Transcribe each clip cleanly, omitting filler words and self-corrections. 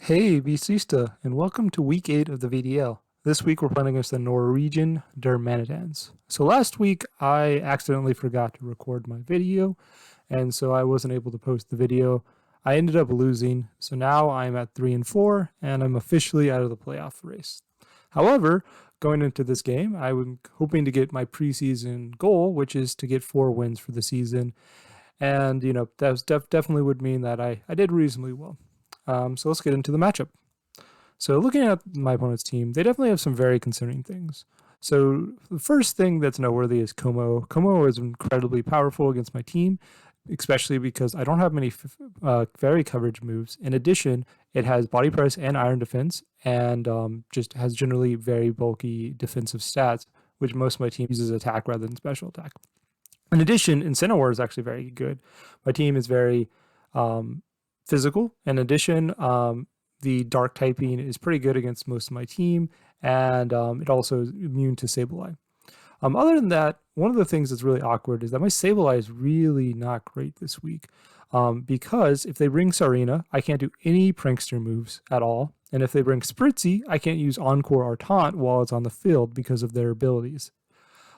Hey, Visista, and welcome to week 8 of the VDL. This week we're playing against the Norwegian Darmanitans. So last week I accidentally forgot to record my video, and so I wasn't able to post the video. I ended up losing, so now I'm at 3-4, and I'm officially out of the playoff race. However, going into this game, I was hoping to get my preseason goal, which is to get 4 wins for the season, and that was definitely would mean that I did reasonably well. So let's get into the matchup. So looking at my opponent's team, they definitely have some very concerning things. So the first thing that's noteworthy is Como. Como is incredibly powerful against my team, especially because I don't have many very coverage moves. In addition, it has body press and iron defense, and just has generally very bulky defensive stats, which most of my team uses attack rather than special attack. In addition, Incineroar is actually very good. My team is very physical. In addition, the dark typing is pretty good against most of my team, and it also is immune to Sableye. Other than that, one of the things that's really awkward is that my Sableye is really not great this week, because if they bring Sarina, I can't do any prankster moves at all, and if they bring Spritzy, I can't use Encore or Taunt while it's on the field because of their abilities.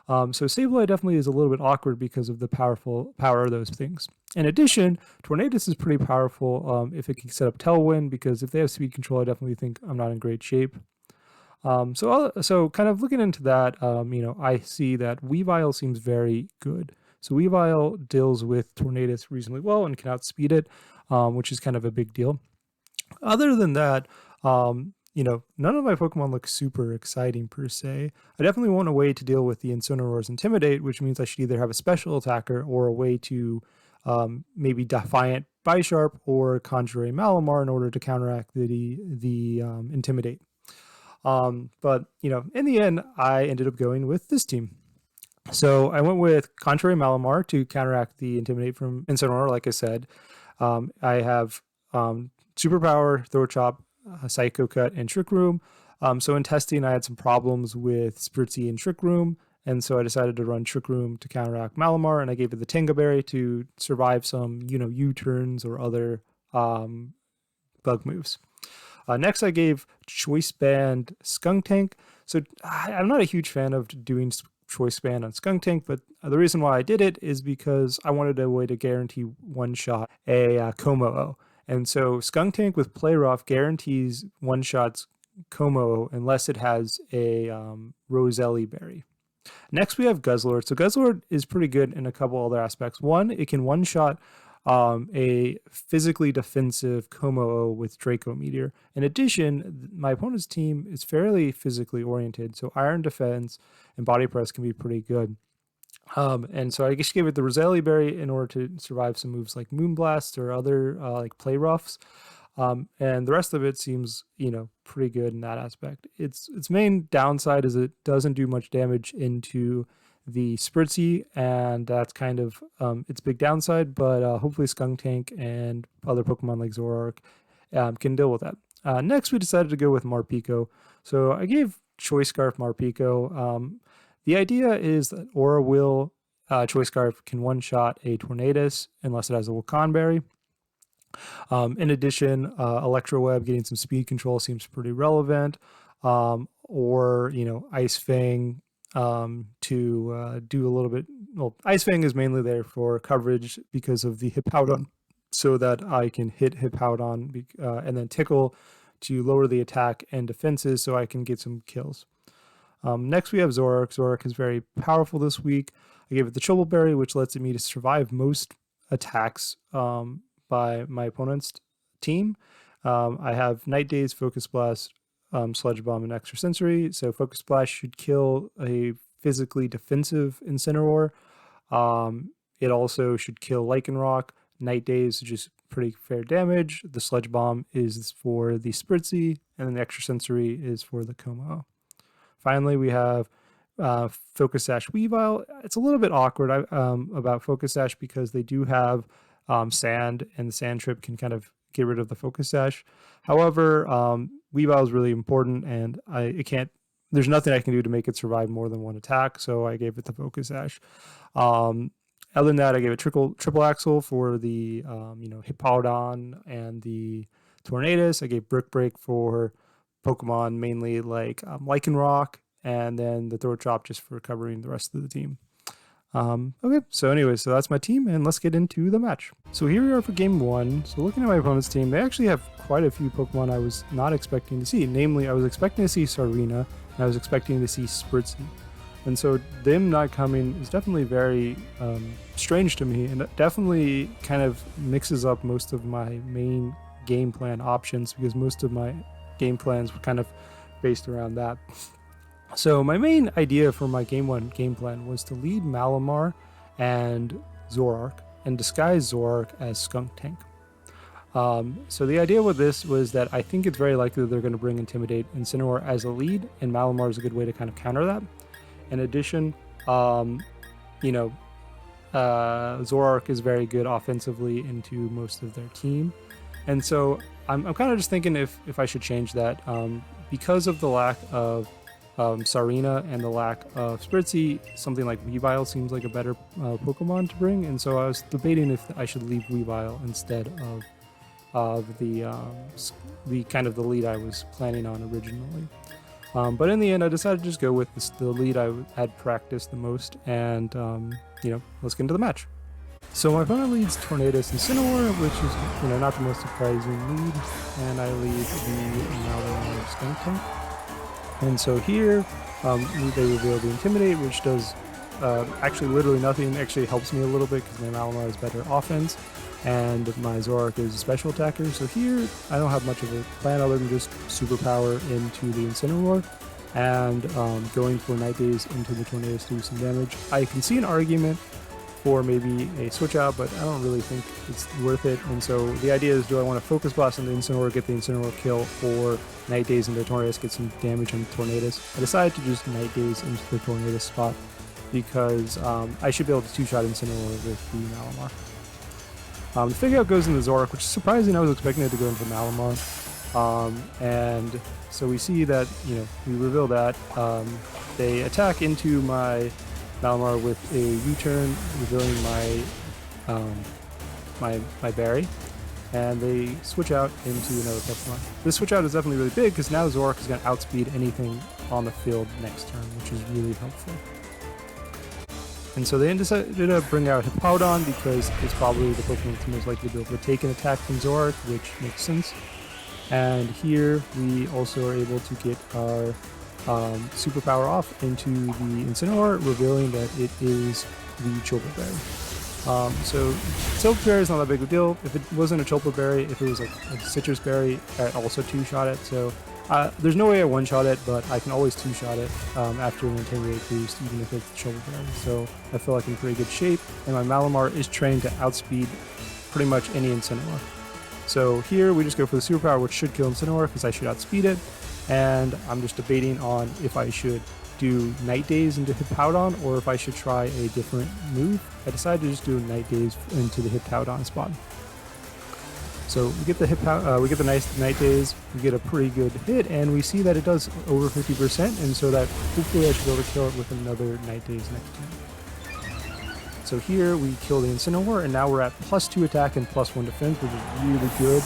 So Sableye definitely is a little bit awkward because of the power of those things. In addition, Tornadus is pretty powerful if it can set up Tailwind, because if they have speed control, I definitely think I'm not in great shape. So kind of looking into that, I see that Weavile seems very good. So Weavile deals with Tornadus reasonably well and can outspeed it, which is kind of a big deal. Other than that, none of my Pokemon look super exciting per se. I definitely want a way to deal with the Incineroar's Intimidate, which means I should either have a special attacker or a way to maybe Defiant Bisharp or Conjure a Malamar in order to counteract the Intimidate. But in the end, I ended up going with this team. So I went with Contrary Malamar to counteract the Intimidate from Incineroar, like I said. I have Superpower, Throw Chop, Psycho Cut, and Trick Room. So in testing, I had some problems with Spritzy and Trick Room, and so I decided to run Trick Room to counteract Malamar, and I gave it the Tinga Berry to survive some, U-turns or other bug moves. Next, I gave Choice Band Skunk Tank. So I'm not a huge fan of doing Choice Band on Skunk Tank, but the reason why I did it is because I wanted a way to guarantee one-shot a Como. And so Skunk Tank with Play Rough guarantees one-shots Como unless it has a Roselli Berry. Next, we have Guzzlord. So Guzzlord is pretty good in a couple other aspects. One, it can one-shot a physically defensive Como with Draco Meteor. In addition, my opponent's team is fairly physically oriented, so Iron Defense and Body Press can be pretty good. And so I just gave it the Roselli Berry in order to survive some moves like Moonblast or other like Play Roughs. And the rest of it seems, pretty good in that aspect. Its main downside is it doesn't do much damage into the Spritzy, and that's kind of its big downside, but hopefully Skunk Tank and other Pokemon like Zoroark can deal with that. Next, we decided to go with Marpico. So I gave Choice Scarf Marpico. The idea is that Aura Will Choice Scarf can one-shot a Tornadus unless it has a Wakan Berry. In addition, Electro Web getting some speed control seems pretty relevant. Or, Ice Fang to do a little bit. Well, Ice Fang is mainly there for coverage because of the Hippowdon, so that I can hit Hippowdon and then Tickle to lower the attack and defenses so I can get some kills. Next, we have Zoroark. Zoroark is very powerful this week. I gave it the Trouble Berry, which lets me to survive most attacks by my opponent's team. I have Night Daze, Focus Blast, Sludge Bomb, and Extrasensory. So Focus Blast should kill a physically defensive Incineroar. It also should kill Lycanroc. Night Daze is just pretty fair damage. The Sludge Bomb is for the Spritzy, and then the Extrasensory is for the Como. Finally, we have Focus Sash Weavile. It's a little bit awkward about Focus Sash because they do have sand, and the sand trip can kind of get rid of the Focus Sash. However, Weavile is really important, and there's nothing I can do to make it survive more than one attack, so I gave it the Focus Sash. Other than that, I gave it triple axle for the Hippowdon and the Tornadus. I gave Brick Break for Pokemon mainly like Lycanroc, and then the Throat Chop just for covering the rest of the team. Okay, so anyway, so that's my team, and let's get into the match. So here we are for game 1. So looking at my opponent's team, they actually have quite a few Pokemon I was not expecting to see. Namely, I was expecting to see Sarina, and I was expecting to see Spritzee. And so them not coming is definitely very strange to me, and it definitely kind of mixes up most of my main game plan options, because most of my game plans were kind of based around that. So my main idea for my game 1 game plan was to lead Malamar and Zoroark and disguise Zoroark as Skunk Tank. So the idea with this was that I think it's very likely that they're going to bring Intimidate Incineroar as a lead, and Malamar is a good way to kind of counter that. In addition, Zoroark is very good offensively into most of their team. And so I'm kind of just thinking if I should change that. Because of the lack of Sarina and the lack of Spritzee, something like Weavile seems like a better Pokemon to bring, and so I was debating if I should leave Weavile instead of the kind of the lead I was planning on originally. But in the end, I decided to just go with the lead I had practiced the most, and let's get into the match. So my opponent leads Tornadus Incineroar, which is not the most surprising lead, and I lead the Malamar Skunk Tank. And so here, they reveal the Intimidate, which does actually literally nothing. Actually helps me a little bit because my Malamar is better offense, and my Zoroark is a special attacker. So here, I don't have much of a plan other than just superpower into the Incineroar, and going for Night Daze into the Tornadus to do some damage. I can see an argument for maybe a switch out, but I don't really think it's worth it. And so the idea is, do I want to focus blast on the Incineroar, get the Incineroar kill, or Night Daze into Tornadus, get some damage on Tornadus? I decided to just Night Daze into the Tornadus spot because I should be able to two-shot Incineroar with the Malamar. The Figure Out goes into Zoroark, which is surprising. I was expecting it to go into Malamar. And so we see that, we reveal that. They attack into my Malamar with a U-turn, revealing my berry, and they switch out into another Pokemon. This switch out is definitely really big because now Zoroark is going to outspeed anything on the field next turn, which is really helpful. And so they decided to bring out Hippowdon because it's probably the Pokemon that's most likely to be able to take an attack from Zoroark, which makes sense. And here we also are able to get our superpower off into the Incineroar, revealing that it is the Chopa Berry. So Chopa Berry is not that big of a deal. If it wasn't a Chopa Berry, if it was like a Citrus Berry, I also two-shot it. So there's no way I one-shot it, but I can always two-shot it after an Intimidate boost, even if it's Chopa Berry. So I feel like I'm in pretty good shape, and my Malamar is trained to outspeed pretty much any Incineroar. So here we just go for the superpower, which should kill Incineroar because I should outspeed it. And I'm just debating on if I should do Night Daze into Hippowdon or if I should try a different move. I decided to just do a Night Daze into the Hippowdon spot. So we get the nice Night Daze, we get a pretty good hit, and we see that it does over 50%, and so that hopefully I should be able to kill it with another Night Daze next turn. So here we kill the Incineroar, and now we're at +2 attack and +1 defense, which is really good.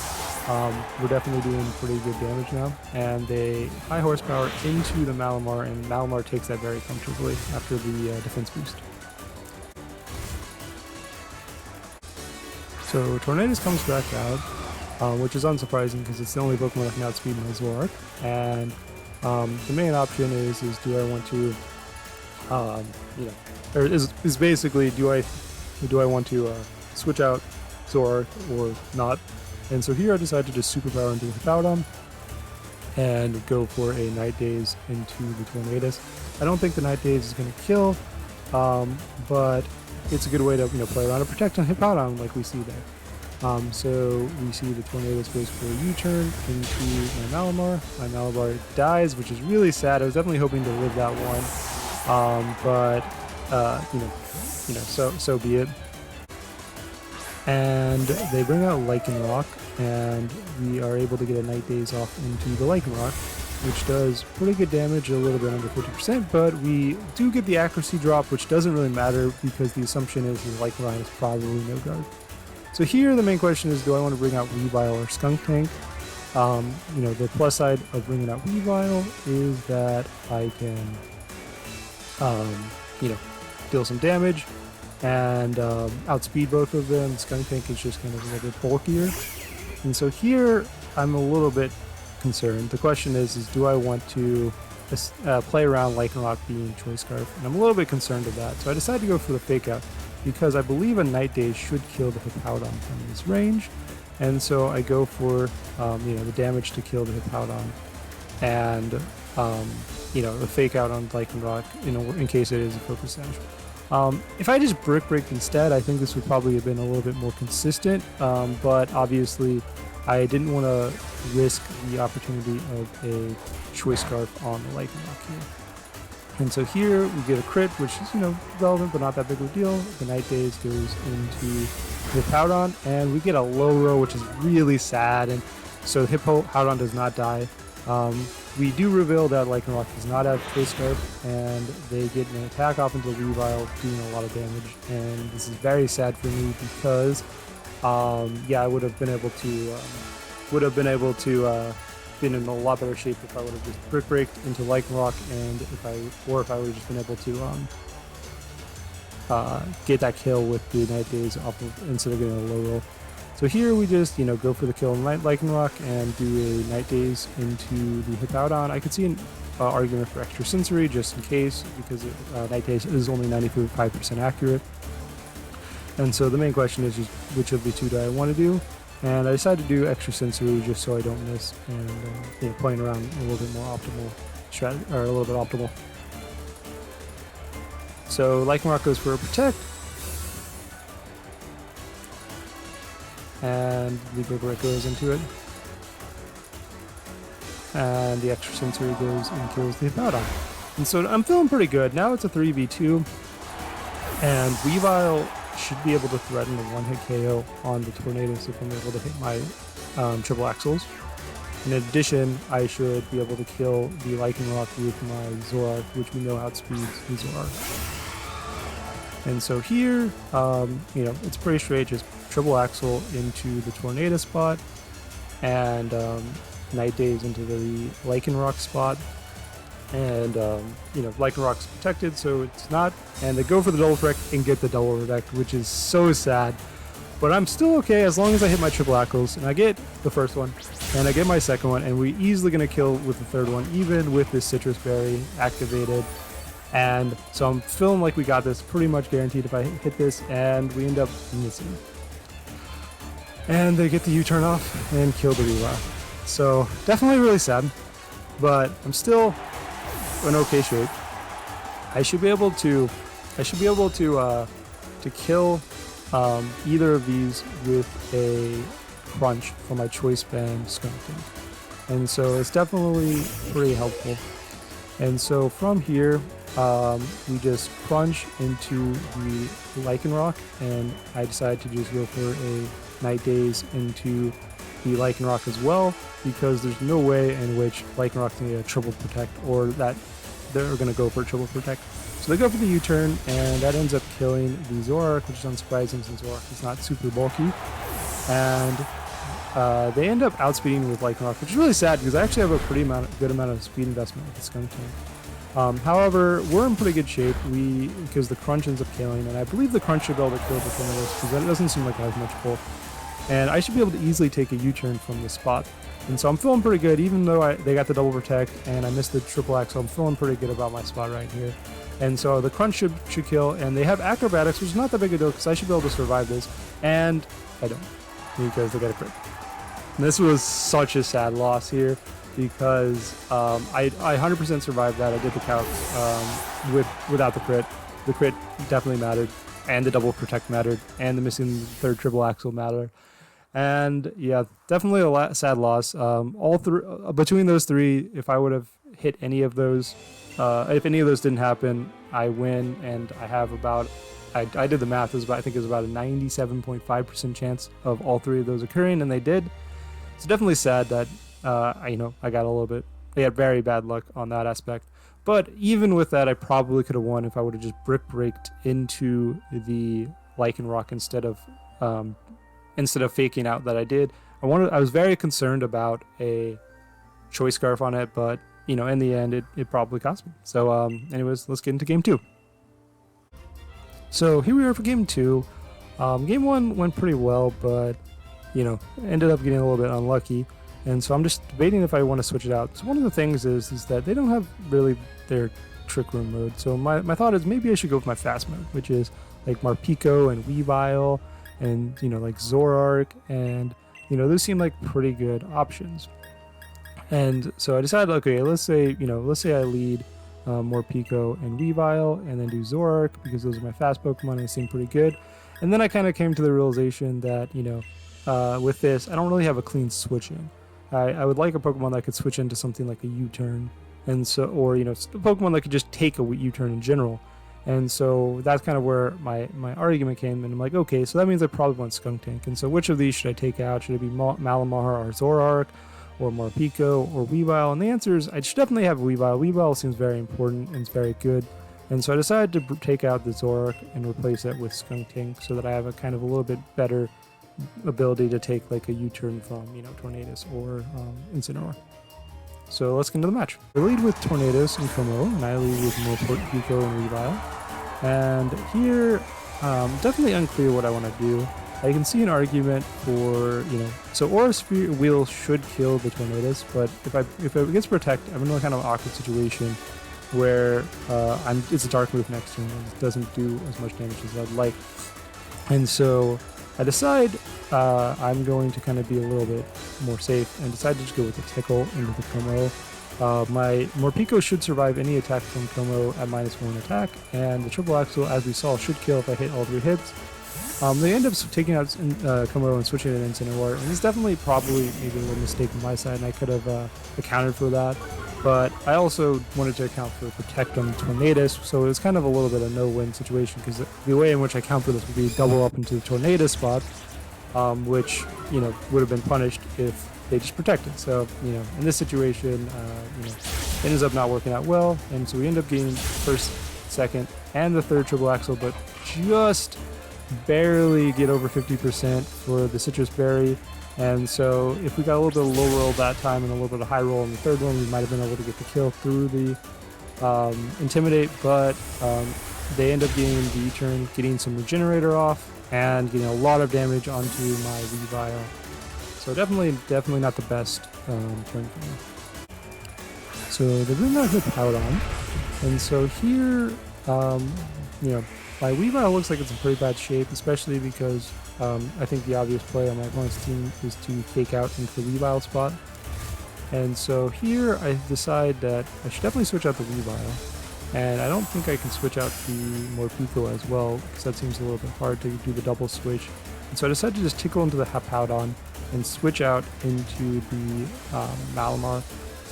We're definitely doing pretty good damage now, and they high horsepower into the Malamar, and Malamar takes that very comfortably after the defense boost. So Tornadus comes back out, which is unsurprising because it's the only Pokemon that can outspeed my Zoroark, and the main option is do I want to, is basically do I want to switch out Zoroark or not? And so here I decided to just superpower into the Hippowdon and go for a Night Daze into the Tornadus. I don't think the Night Daze is going to kill, but it's a good way to play around and protect on Hippowdon like we see there. So we see the Tornadus goes for a U-turn into my Malamar. My Malamar dies, which is really sad. I was definitely hoping to live that one, but so be it. And they bring out Lycanroc, and we are able to get a Night Daze off into the Lycanroc, which does pretty good damage, a little bit under 50%, but we do get the accuracy drop, which doesn't really matter because the assumption is the Lycanroc is probably no guard. So here the main question is, do I want to bring out Weavile or Skunk Tank? The plus side of bringing out Weavile is that I can, deal some damage and outspeed both of them. Skunk Tank is just kind of a little bit bulkier. And so here, I'm a little bit concerned. The question is do I want to play around Lycanroc being Choice Scarf? And I'm a little bit concerned of that. So I decided to go for the Fake Out because I believe a Night Daze should kill the Hippowdon from this range. And so I go for, the damage to kill the Hippowdon and, the Fake Out on Lycanroc in case it is a Focus Sash. If I just Brick Break instead, I think this would probably have been a little bit more consistent, but obviously I didn't want to risk the opportunity of a Choice Scarf on the Lycanroc here. And so here we get a crit, which is, relevant, but not that big of a deal. The Night Daze goes into the Hippowdon, and we get a low row, which is really sad. And so the Hippowdon does not die. We do reveal that Lycanroc does not have Choice Scarf, and they get an attack off into Weavile, doing a lot of damage. And this is very sad for me because, I would have been able to, been in a lot better shape if I would have just Brick Breaked into Lycanroc, and if I would have just been able to get that kill with the Night Daze off of, instead of getting a low roll. So here we just, go for the kill on Lycanroc and do a Night Daze into the Hippowdon. I could see an argument for extra sensory just in case, because Night Daze is only 95% accurate. And so the main question is just which of the two do I want to do? And I decided to do extra sensory just so I don't miss, and playing around a little bit more optimal strategy, or a little bit optimal. So Lycanroc goes for a protect, and the Brick Break goes into it, and the extra sensory goes and kills the Hippowdon. And so I'm feeling pretty good. Now it's a 3v2, and Weavile should be able to threaten a one-hit KO on the Tornadoes if I'm able to hit my triple axles. In addition, I should be able to kill the Lycanroc with my Zoroark, which we know outspeeds the Zoroark. And so here, it's pretty straight, just triple axle into the Tornado spot, and Night Daze into the Lycanroc spot. And, Lycanroc's protected, so it's not. And they go for the double protect and get the double protect, which is so sad. But I'm still okay as long as I hit my triple axles, and I get the first one, and I get my second one, and we're easily going to kill with the third one, even with this Citrus Berry activated. And so I'm feeling like we got this pretty much guaranteed if I hit this, and we end up missing. And they get the U-turn off and kill the Weavile. So definitely really sad, but I'm still in okay shape. I should be able to kill either of these with a crunch for my Choice Band Skunk Tank. And so it's definitely pretty helpful. And so from here, we just crunch into the Lycanroc, and I decided to just go for a Night Daze into the Lycanroc as well, because there's no way in which Lycanroc's going to get a triple protect, or that they're going to go for a triple protect. So they go for the U-turn, and that ends up killing the Zoroark, which is unsurprising since Zoroark is not super bulky. And they end up outspeeding with Lycanroc, which is really sad because I actually have a pretty good amount of speed investment with the Skunk Tank. However, we're in pretty good shape because the crunch ends up killing, and I believe the crunch should be able to kill the Tornadoes because it doesn't seem like it has much pull. And I should be able to easily take a U-turn from this spot. And so I'm feeling pretty good, even though they got the double protect and I missed the triple axle. I'm feeling pretty good about my spot right here. And so the crunch should kill, and they have acrobatics, which is not that big a deal because I should be able to survive this. And I don't, because they got a crit. And this was such a sad loss here because I 100% survived that. I did the calcs without the crit. The crit definitely mattered, and the double protect mattered, and the missing third triple axle mattered. And yeah, definitely a sad loss. Between those three, if I would have hit any of those, if any of those didn't happen, I win, and I have about, I did the math, I think it was about a 97.5% chance of all three of those occurring, and they did. It's definitely sad that, I got a little bit, I had very bad luck on that aspect. But even with that, I probably could have won if I would have just brick braked into the Lycanroc instead of faking out that I did. I was very concerned about a choice scarf on it, but in the end, it probably cost me. So, anyways, let's get into game 2. So here we are for game 2. Game 1 went pretty well, but ended up getting a little bit unlucky. And so I'm just debating if I want to switch it out. So one of the things is that they don't have really their trick room mode. So my thought is maybe I should go with my fast mode, which is like Marpico and Weavile and like Zoroark, and those seem like pretty good options. And so I decided, okay, let's say I lead Morpeko and Weavile, and then do Zoroark because those are my fast Pokemon and they seem pretty good. And then I kind of came to the realization that with this I don't really have a clean switch in. I would like a Pokemon that could switch into something like a U-turn, and so, or a Pokemon that could just take a U-turn in general. And so that's kind of where my argument came, and I'm like, okay, so that means I probably want Skuntank. And so which of these should I take out? Should it be Malamar or Zoroark, or Morpeko or Weavile? And the answer is I should definitely have Weavile. Weavile seems very important and it's very good. And so I decided to take out the Zoroark and replace it with Skuntank so that I have a kind of a little bit better ability to take like a U-turn from Tornadus or Incineroar. So let's get into the match. I lead with Tornadus and Como, and I lead with Morpeko and Weavile. And here, definitely unclear what I want to do. I can see an argument for, so Aura Sphere Wheel should kill the Tornadus, but if it gets Protect, I'm in a kind of awkward situation where it's a Dark move next turn and it doesn't do as much damage as I'd like. And so I decide I'm going to kind of be a little bit more safe and decide to just go with the Tickle into the Como. My Morpeko should survive any attack from Como at -1 attack, and the Triple Axle, as we saw, should kill if I hit all 3 hits. They end up taking out Como and switching it into Incineroar, and it's definitely probably maybe a little mistake on my side, and I could have accounted for that. But I also wanted to account for Protect on Tornadus, so it was kind of a little bit of a no-win situation, because the way in which I account for this would be double up into the Tornadus spot, which would have been punished if they just protected. So in this situation, it ends up not working out well, and so we end up getting first, second, and the third Triple Axle, but just barely get over 50% for the Citrus Berry. And so if we got a little bit of low roll that time and a little bit of high roll in the third one, we might have been able to get the kill through the Intimidate, but they end up getting the U-turn, getting some Regenerator off, and getting a lot of damage onto my Weavile. So definitely not the best turn for me. So they bring out Hippowdon, and so here, my Weavile looks like it's in pretty bad shape, especially because I think the obvious play on my opponent's team is to fake out into the Weavile spot. And so here I decide that I should definitely switch out the Weavile. And I don't think I can switch out the Morpeko as well, because that seems a little bit hard to do the double switch. And so I decided to just tickle into the Hippowdon and switch out into the Malamar.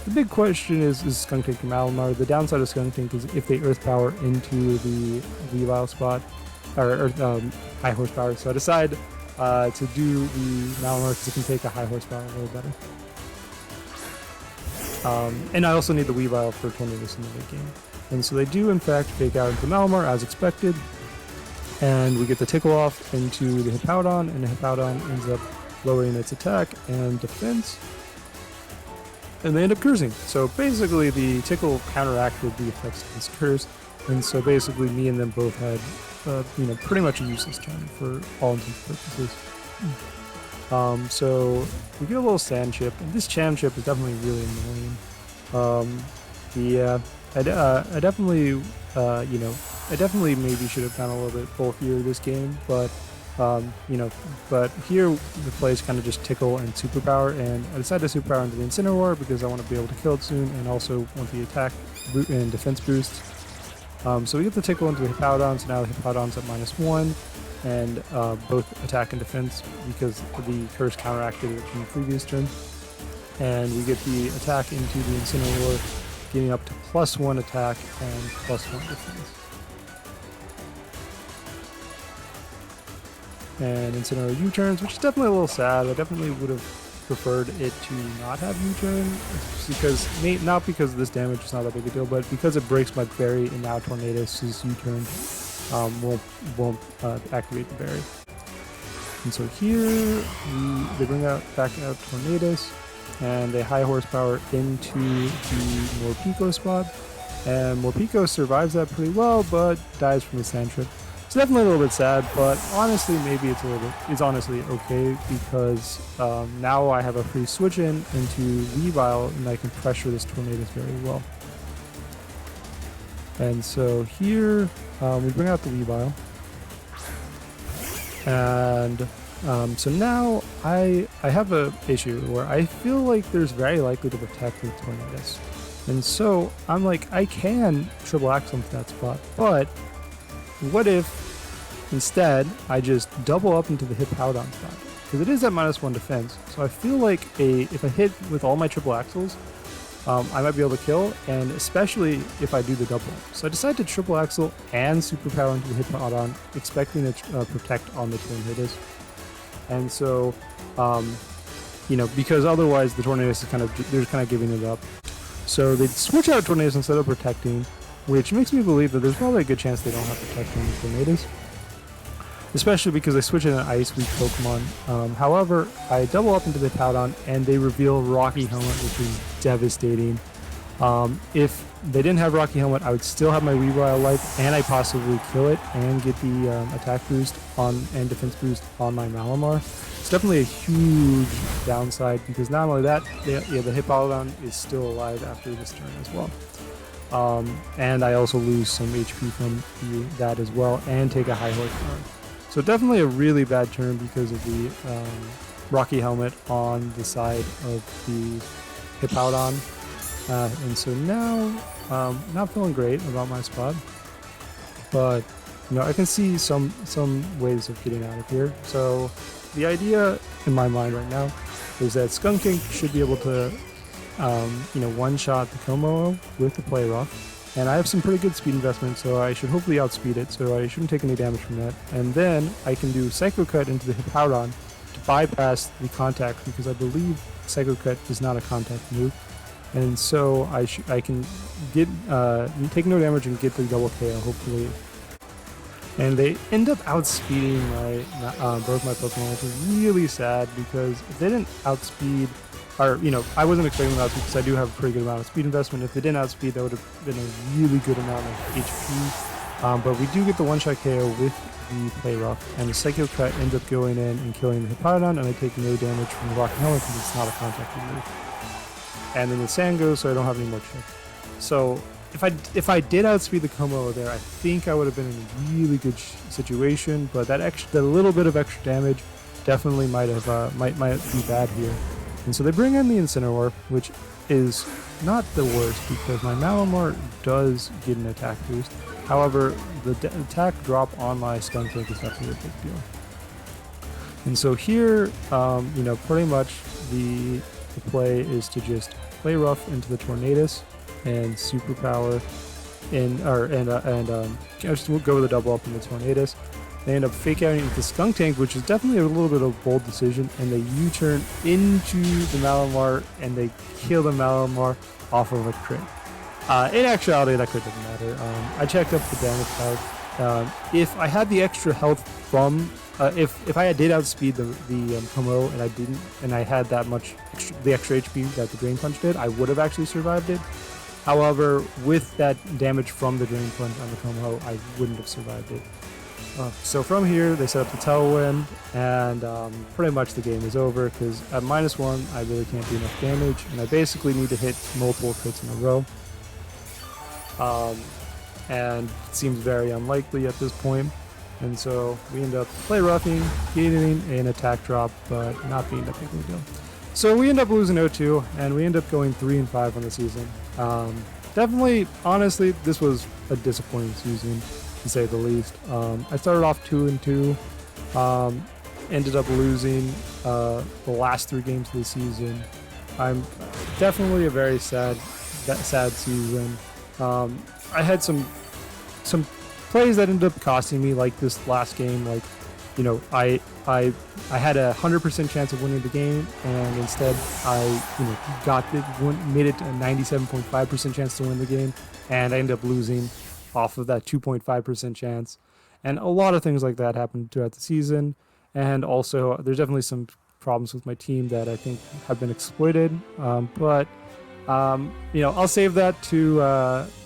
The big question is Skuntank and Malamar. The downside of Skuntank is if they Earth Power into the Weavile spot, or high horsepower. So I decide to do the Malamar because it can take a high horsepower a little better. And I also need the Weavile for Tornadus in the late game. And so they do in fact fake out into Malamar as expected. And we get the Tickle off into the Hippowdon, and the Hippowdon ends up lowering its attack and defense. And they end up cursing. So basically the Tickle counteracted the effects of this curse. And so basically me and them both had, pretty much a useless turn for all intents and purposes. So we get a little Sand Chip, and this Cham Chip is definitely really annoying. I definitely maybe should have gone a little bit bulkier this game, but but here the play is kind of just Tickle and Superpower, and I decided to Superpower into the Incineroar because I want to be able to kill it soon and also want the attack and defense boosts. So we get the Tickle into the Hippowdon, so now the Hippowdon's at -1, and both attack and defense because the curse counteracted it from the previous turn. And we get the attack into the Incineroar, getting up to +1 attack and +1 defense. And Incineroar U-turns, which is definitely a little sad. I definitely would have preferred it to not have U-turn, because not because this damage is not that big a deal, but because it breaks my berry, and now Tornadus' U-turn won't activate the berry. And so here they bring back out Tornadus, and they high horsepower into the Morpeko spot. And Morpeko survives that pretty well, but dies from the sand trip. It's definitely a little bit sad, but honestly, maybe it's honestly okay, because now I have a free switch into Weavile, and I can pressure this Tornadus very well. And so here we bring out the Weavile, and so now I have a issue where I feel like there's very likely to protect with Tornadus. And so I'm like, I can triple axle into that spot, but what if instead I just double up into the Hippowdon spot? Because it is at -1 defense, so I feel like if I hit with all my triple axles, I might be able to kill, and especially if I do the double. So I decided to triple axle and superpower into the Hippowdon, expecting to protect on the Tornadus. And so, because otherwise the Tornadus is they're kind of giving it up. So they switch out Tornadus instead of protecting, which makes me believe that there's probably a good chance they don't have protection with Tornadus, especially because they switch in an Ice Weak Pokemon. However, I double up into the Hippowdon, and they reveal Rocky Helmet, which is devastating. If they didn't have Rocky Helmet, I would still have my Weavile life, and I possibly kill it and get the attack boost and defense boost on my Malamar. It's definitely a huge downside, because not only that, the Hippowdon is still alive after this turn as well. And I also lose some HP from that as well, and take a high horsepower. So definitely a really bad turn because of the Rocky Helmet on the side of the Hippowdon. And so now, not feeling great about my spot, but I can see some ways of getting out of here. So the idea in my mind right now is that Skunking should be able to, one-shot the Como with the Play Rough. And I have some pretty good speed investment, so I should hopefully outspeed it, so I shouldn't take any damage from that. And then I can do Psycho Cut into the Hippowdon to bypass the contact, because I believe Psycho Cut is not a contact move. And so I can get take no damage and get the double KO, hopefully. And they end up outspeeding both my Pokemon, which is really sad, because if they didn't outspeed, or I wasn't expecting them to outspeed, because I do have a pretty good amount of speed investment. If they didn't outspeed, that would have been a really good amount of HP. But we do get the one-shot KO with the Play Rough, and the Psycho Cut ends up going in and killing the Hippowdon, and I take no damage from the Rocky Helmet because it's not a contact move. And then the Sand goes, so I don't have any more chip. So if I did outspeed the Como there, I think I would have been in a really good situation. But that little bit of extra damage definitely might be bad here. And so they bring in the Incineroar, which is not the worst, because my Malamar does get an attack boost. However, the attack drop on my Skuntank is definitely a big deal. And so here, pretty much the play is to just Play Rough into the Tornadus and Superpower, just go with a double up in the Tornadus. They end up fake outing into the Skuntank, which is definitely a little bit of a bold decision, and they U-turn into the Malamar, and they kill the Malamar off of a crit. In actuality, that crit doesn't matter. I checked up the damage calc. If I had the extra health from, if I did outspeed the Como and I didn't, and I had that much the extra HP that the Drain Punch did, I would have actually survived it. However, with that damage from the Drain Punch on the Como, I wouldn't have survived it. So from here, they set up the Tailwind, and pretty much the game is over, because at -1, I really can't do enough damage, and I basically need to hit multiple crits in a row. And it seems very unlikely at this point. And so we end up Play Roughing, getting an attack drop, but not being a big deal. So we end up losing 0-2, and we end up going 3-5 on the season. Definitely, honestly, this was a disappointing season, to say the least. I started off 2-2, ended up losing the last 3 games of the season. I'm definitely a very sad season. I had some plays that ended up costing me, like this last game. Like, I had a 100% chance of winning the game, and instead I made it a 97.5% chance to win the game, and I ended up losing off of that 2.5% chance. And a lot of things like that happened throughout the season, And also, there's definitely some problems with my team that I think have been exploited. But I'll save that to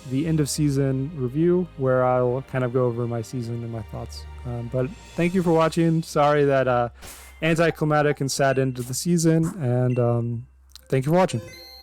the end of season review, where I'll kind of go over my season and my thoughts. But thank you for watching. Sorry that anticlimactic and sad end of the season, and thank you for watching.